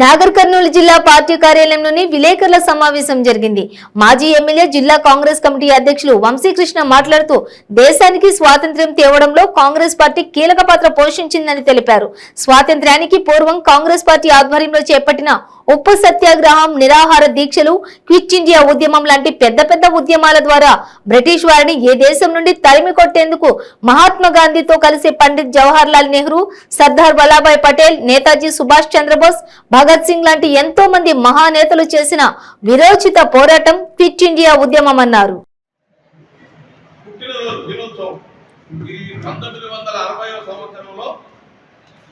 నాగర్ కర్నూలు జిల్లా పార్టీ కార్యాలయంలోని విలేకరుల సమావేశం జరిగింది. మాజీ ఎమ్మెల్యే జిల్లా కాంగ్రెస్ కమిటీ అధ్యక్షులు వంశీకృష్ణ మాట్లాడుతూ దేశానికి స్వాతంత్ర్యం తేవడంలో కాంగ్రెస్ పార్టీ కీలక పాత్ర పోషించిందని తెలిపారు. స్వాతంత్ర్యానికి పూర్వం కాంగ్రెస్ పార్టీ ఆధ్వర్యంలో చేపట్టిన ఉప్పు సత్యాగ్రహం, నిరాహార దీక్షలు, క్విట్ ఇండియా ఉద్యమం లాంటి పెద్ద పెద్ద ఉద్యమాల ద్వారా బ్రిటిష్ వారిని ఏ దేశం నుండి తరిమి కొట్టేందుకు మహాత్మా గాంధీతో కలిసి పండిత్ జవహర్ లాల్ నెహ్రూ, సర్దార్ వల్లభాయ్ పటేల్, నేతాజీ సుభాష్ చంద్రబోస్, భగత్ సింగ్ లాంటి ఎంతో మంది మహానేతలు చేసిన విరోచిత పోరాటం క్విట్ ఇండియా ఉద్యమం అన్నారు.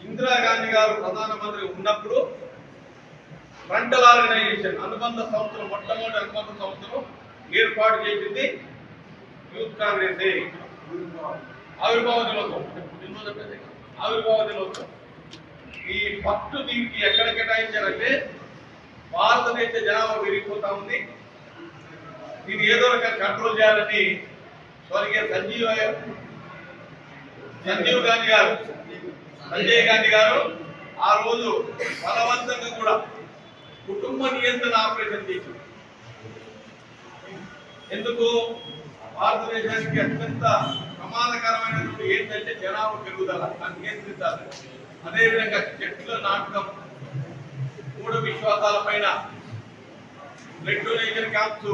ఇందిరాగాంధీ గారు ప్రధానమంత్రి ఉన్నప్పుడు ఫ్రంటల్ ఆర్గనైజేషన్ అనుబంధ సంస్థలు మొట్టమొదటి అనుబంధ సంస్థలు ఏర్పాటు చేసింది యూత్ కాంగ్రెస్ ఆవిర్భావ దినోత్సవం. ఈ పట్టు దీనికి ఎక్కడ కేటాయించారంటే భారతదేశ జనాభా పెరిగిపోతా ఉంది, దీన్ని ఏదో రకంగా కంట్రోల్ చేయాలని స్వర్గీయ సంజయ్ గాంధీ గారు ఆ రోజు బలవంతంగా కూడా కుటుంబ నియంత్రణ ఆపరేషన్ చేసింది. ఎందుకు? భారతదేశానికి అత్యంత ప్రమాదకరమైనటువంటి ఏంటంటే జనాభా పెరుగుదల, దాన్ని నియంత్రించాలి. అదేవిధంగా చెట్ల నాటకం, మూఢ విశ్వాసాల పైన blood donation camps,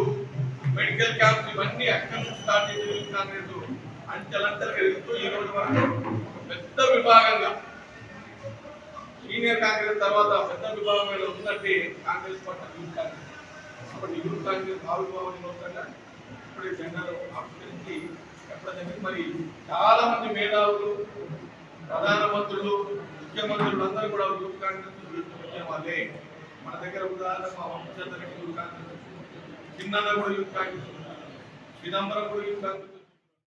medical camps, ఇవన్నీ అక్కడి నుంచి స్టార్ట్ చేసి కాంగ్రెస్ అంచెలంచెలు పెరుగుతూ ఈ రోజు వరకు పెద్ద విభాగంగా సీనియర్ కాంగ్రెస్ తర్వాత పెద్ద విభాగంలో ఉన్నట్టు కాంగ్రెస్ పార్టీ యూత్ కాంగ్రెస్. అప్పుడు యూత్ కాంగ్రెస్ ఆవిర్భావ దినోత్సవంగా ఇప్పుడే జెండాలు ఆవిష్కరించి చెప్పడం. మరి చాలా మంది మేధావులు, ప్రధానమంత్రులు, ముఖ్యమంత్రులు అందరూ కూడా యూత్ కాంగ్రెస్ తీసుకొచ్చే వాళ్ళే. మన దగ్గర ఉదాహరణ మా వంశచంద్ర యూత్ కాంగ్రెస్, చిన్న కూడా యూత్ కాంగ్రెస్, చిదంబరం కూడా యూత్ కాంగ్రెస్.